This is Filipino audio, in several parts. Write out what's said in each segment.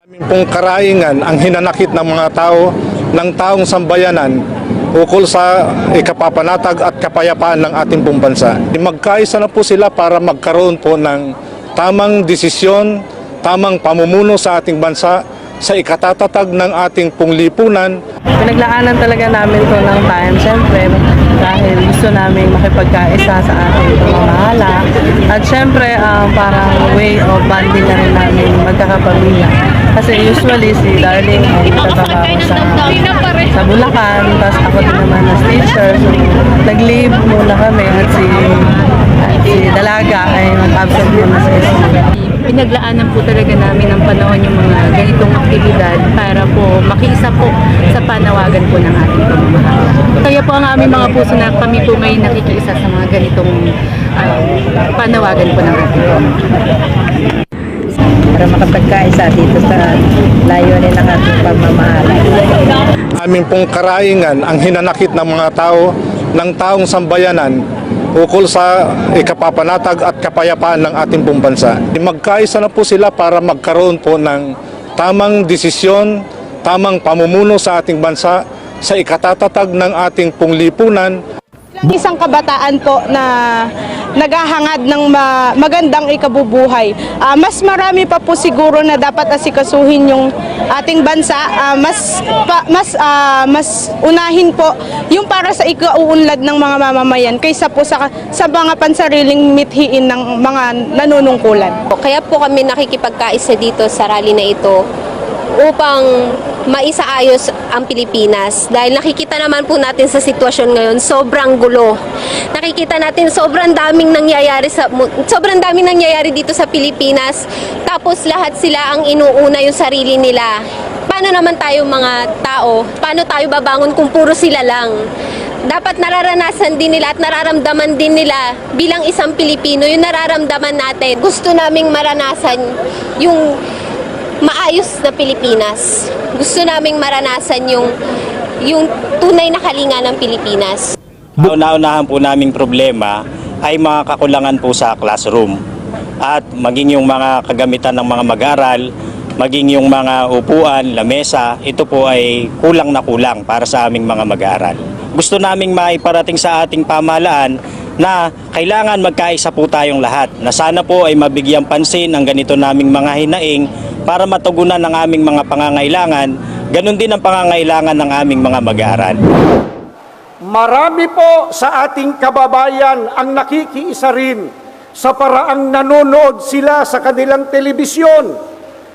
Aming pong karaingan ang hinanakit ng mga tao, ng taong sambayanan ukol sa ikapapanatag at kapayapaan ng ating pong bansa. Magkaisa na po sila para magkaroon po ng tamang desisyon, tamang pamumuno sa ating bansa sa ikatatatag ng ating pong lipunan. Pinaglaanan talaga namin ito ng time, siyempre, dahil gusto namin makipagkaisa sa ating pamamahala. At siyempre, parang way of bonding na rin namin magkakapamilya. Kasi usually si Darling ay nagtatrabaho sa Bulacan, tapos ako din naman as teacher. So, nag-leave muna kami at si Dalaga ay mag-absent muna sa school. Pinaglaanan po talaga namin ng panahon yung mga ganitong aktibidad para po makiisa po sa panawagan po ng ating pamamahala. Kaya po ang aming mga puso na kami po may nakikiisa sa mga ganitong panawagan po ng ating pamamahala. Para makapagkaisa dito sa layunin ng ating pamamahala. Aming pong karaingan ang hinanakit ng mga tao, ng taong sambayanan ukol sa ikapapanatag at kapayapaan ng ating pong bansa. Magkaisa na po sila para magkaroon po ng tamang desisyon, tamang pamumuno sa ating bansa sa ikatatatag ng ating pong lipunan. Isang kabataan po na naghahangad ng magandang ikabubuhay. Mas marami pa po siguro na dapat asikasuhin yung ating bansa. Mas unahin po yung para sa ikauunlad ng mga mamamayan kaysa po sa mga pansariling mithiin ng mga nanunungkulan. Kaya po kami nakikipagkaisa dito sa rally na ito upang maisaayos ang Pilipinas. Dahil nakikita naman po natin sa sitwasyon ngayon, sobrang gulo. Nakikita natin sobrang daming nangyayari dito sa Pilipinas. Tapos lahat sila ang inuuna yung sarili nila. Paano naman tayo mga tao? Paano tayo babangon kung puro sila lang? Dapat nararanasan din nila at nararamdaman din nila bilang isang Pilipino yung nararamdaman natin. Gusto naming maranasan yung maayos na Pilipinas. Gusto naming maranasan yung tunay na kalinga ng Pilipinas. Una-unahan po naming problema ay mga kakulangan po sa classroom at maging yung mga kagamitan ng mga mag-aaral, maging yung mga upuan, lamesa, ito po ay kulang na kulang para sa aming mga mag-aaral. Gusto naming maiparating sa ating pamahalaan na kailangan magkaisa po tayong lahat, na sana po ay mabigyan pansin ang ganito naming mga hinaing para matugunan ang aming mga pangangailangan, ganun din ang pangangailangan ng aming mga mag-aaral. Marami po sa ating kababayan ang nakikiisa rin sa paraang nanonood sila sa kanilang telebisyon,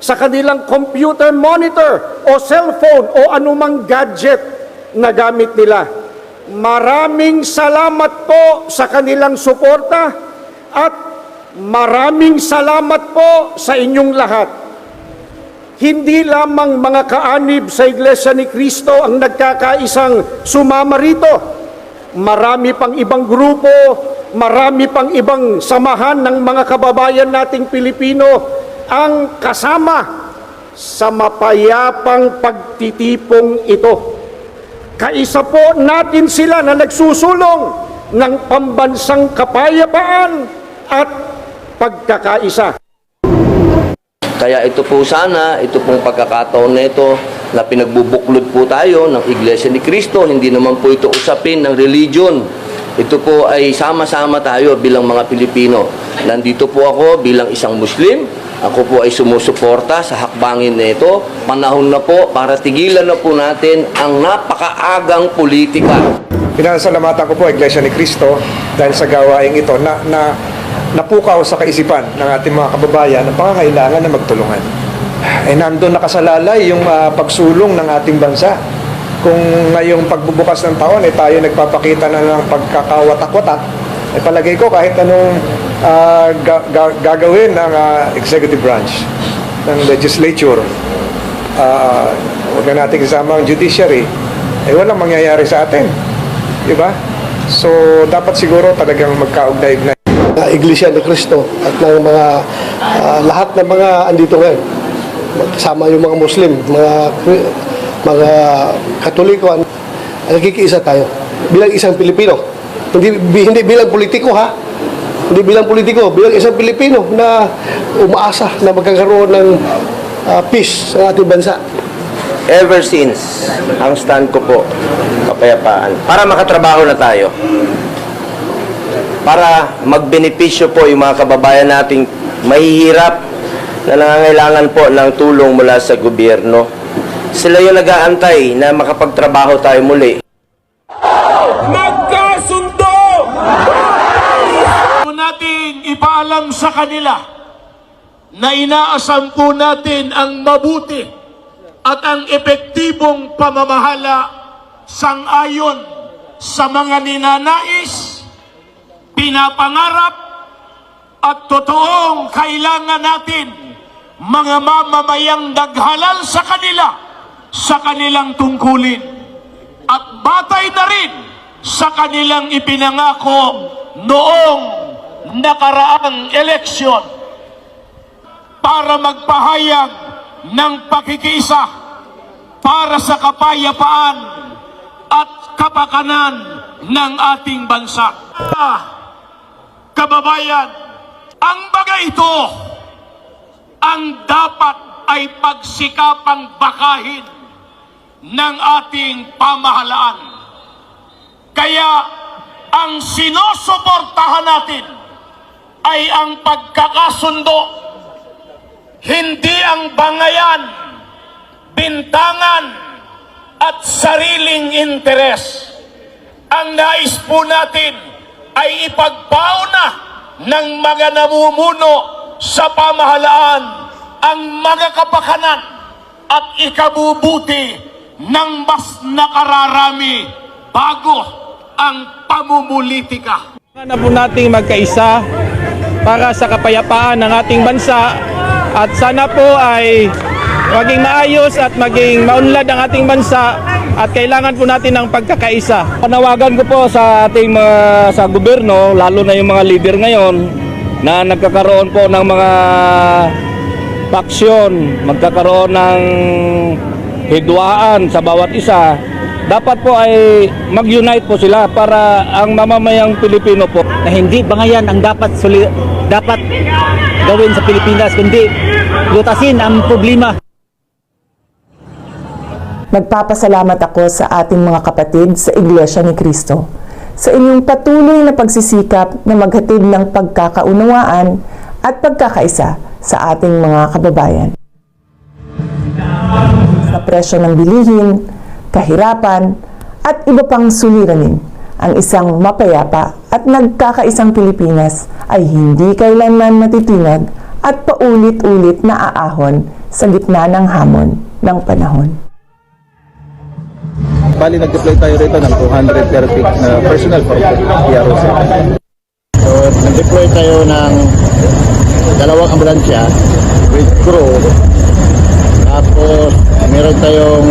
sa kanilang computer monitor o cellphone o anumang gadget na gamit nila. Maraming salamat po sa kanilang suporta at maraming salamat po sa inyong lahat. Hindi lamang mga kaanib sa Iglesia ni Cristo ang nagkakaisang sumama rito. Marami pang ibang grupo, marami pang ibang samahan ng mga kababayan nating Pilipino ang kasama sa mapayapang pagtitipong ito. Kaisa po natin sila na nagsusulong ng pambansang kapayapaan at pagkakaisa. Kaya ito po sana, ito pong pagkakataon na ito na pinagbubuklod po tayo ng Iglesia ni Cristo. Hindi naman po ito usapin ng religion. Ito po ay sama-sama tayo bilang mga Pilipino. Nandito po ako bilang isang Muslim. Ako po ay sumusuporta sa hakbangin na ito. Panahon na po para tigilan na po natin ang napakaagang politika. Pinasalamatan ko po Iglesia ni Cristo dahil sa gawaing ito na napukaw sa kaisipan ng ating mga kababayan ang pangangailangan na magtulungan. Nandun nakasalalay yung pagsulong ng ating bansa. Kung ngayong pagbubukas ng taon tayo nagpapakita na ng pagkakawatak-watak, palagay ko kahit anong gagawin ng executive branch, ng legislature, huwag na natin kasama ang judiciary, walang mangyayari sa atin. Diba? So, dapat siguro talagang magkaugnay-ugnay. Iglesia ni Cristo at ng mga lahat ng mga andito ngayon, kasama yung mga Muslim, mga Katoliko, nagkikiisa tayo bilang isang Pilipino. Hindi bilang politiko, ha? Hindi bilang politiko, bilang isang Pilipino na umaasa na magkakaroon ng peace sa ating bansa. Ever since, ang stand ko po, kapayapaan, para makatrabaho na tayo. Para magbenepisyo po yung mga kababayan nating mahihirap na nangangailangan po ng tulong mula sa gobyerno. Sila yung nag-aantay na makapagtrabaho tayo muli. Magkasundo! Nating ipaalam sa kanila na inaasam po natin ang mabuti at ang epektibong pamamahala sang-ayon sa mga ninanais, pinapangarap at totoong kailangan natin mga mamamayang naghalal sa kanila sa kanilang tungkulin at batay na rin sa kanilang ipinangako noong nakaraang eleksyon para magpahayag ng pakikiisa para sa kapayapaan at kapakanan ng ating bansa. Kababayan, ang bagay ito ang dapat ay pagsikapang bakahin ng ating pamahalaan. Kaya ang sinusuportahan natin ay ang pagkakasundo, hindi ang bangayan, bintangan at sariling interes. Ang nais po natin ay ipagpauna ng mga namumuno sa pamahalaan ang mga kapakanan at ikabubuti ng mas nakararami bago ang pamumulitika. Na po nating magkaisa para sa kapayapaan ng ating bansa at sana po ay maging maayos at maging maunlad ang ating bansa at kailangan po natin ng pagkakaisa. Panawagan ko po sa ating sa gobyerno, lalo na yung mga leader ngayon na nagkakaroon po ng mga paksyon, magkakaroon ng hidwaan sa bawat isa. Dapat po ay mag-unite po sila para ang mamamayang Pilipino po na hindi bangayan ang dapat gawin sa Pilipinas, kundi lutasin ang problema. Nagpapasalamat ako sa ating mga kapatid sa Iglesia ni Cristo sa inyong patuloy na pagsisikap na maghatid ng pagkakaunawaan at pagkakaisa sa ating mga kababayan. Sa presyo ng bilihin, kahirapan, at iba pang suliranin, ang isang mapayapa at nagkakaisang Pilipinas ay hindi kailanman matitinag at paulit-ulit na aahon sa gitna ng hamon ng panahon. Bali, nag-deploy tayo rito ng 230 na personnel for PROC. So, nag-deploy tayo ng 2 ambulansya with crew. Tapos, meron tayong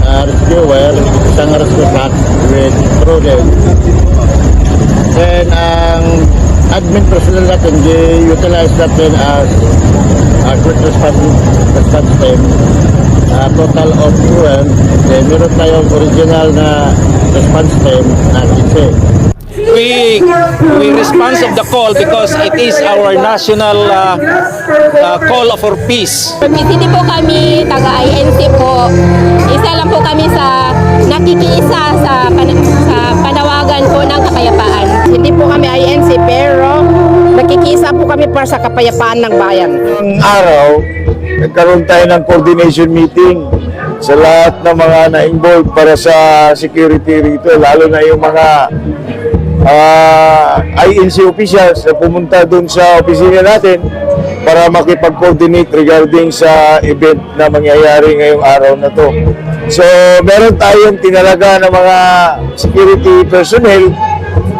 rescuer, isang rescue truck with crew din. Then, ang admin personnel natin, i-utilize natin as quick response team. Total of 12, then meron tayong original na response team na 15. We respond of the call because it is our national call for peace. Hindi po kami taga-INC po. Isa lang po kami sa nakikiisa sa panawagan po ng kapayapaan. Hindi po kami INC pero nakikisa po kami para sa kapayapaan ng bayan. Ang araw, nagkaroon tayo ng coordination meeting sa lahat ng mga na-involved para sa security rito, lalo na yung mga INC officials na pumunta dun sa opisina natin para makipag-coordinate regarding sa event na mangyayari ngayong araw na to. So, meron tayong tinalaga ng mga security personnel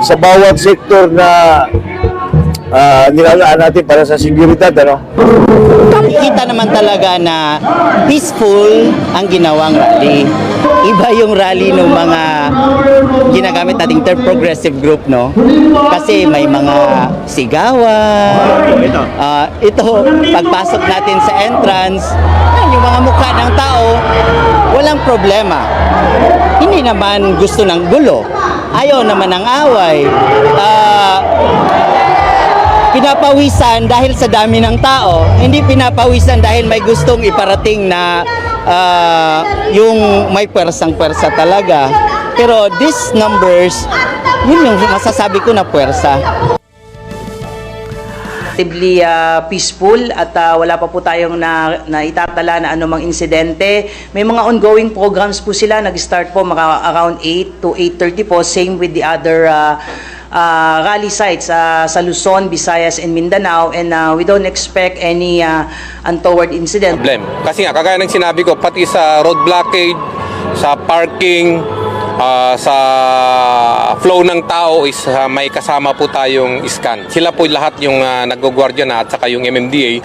sa bawat sektor na nilalaan natin para sa seguridad, ano? Kita naman talaga na peaceful ang ginawang rally. Iba yung rally ng mga ginagamit nating third progressive group, no? Kasi may mga sigawan. Ito, pagpasok natin sa entrance, yung mga mukha ng tao, walang problema. Hindi naman gusto ng gulo. Ayaw naman ng away. pinapawisan dahil sa dami ng tao, hindi pinapawisan dahil may gustong iparating na yung may pwersang-pwersa talaga. Pero these numbers, yun yung masasabi ko na pwersa. Relatively peaceful at wala pa po tayong naitatala na anumang insidente. May mga ongoing programs po sila. Nag-start po around 8 to 8:30 po. Same with the other rally sites sa Luzon, Visayas, and Mindanao. And we don't expect any untoward incident. Problem. Kasi nga, kagaya ng sinabi ko, pati sa road blockade, sa parking, sa flow ng tao is may kasama po tayong scan. Sila po lahat yung nag-guardia na at saka yung MMDA,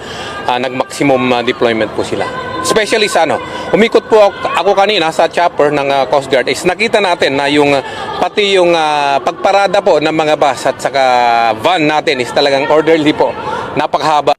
nag-maximum deployment po sila. Especially sa umikot po ako kanina sa chopper ng Coast Guard is nakita natin na yung pati yung pagparada po ng mga bus at saka van natin is talagang orderly po. Napakahaba.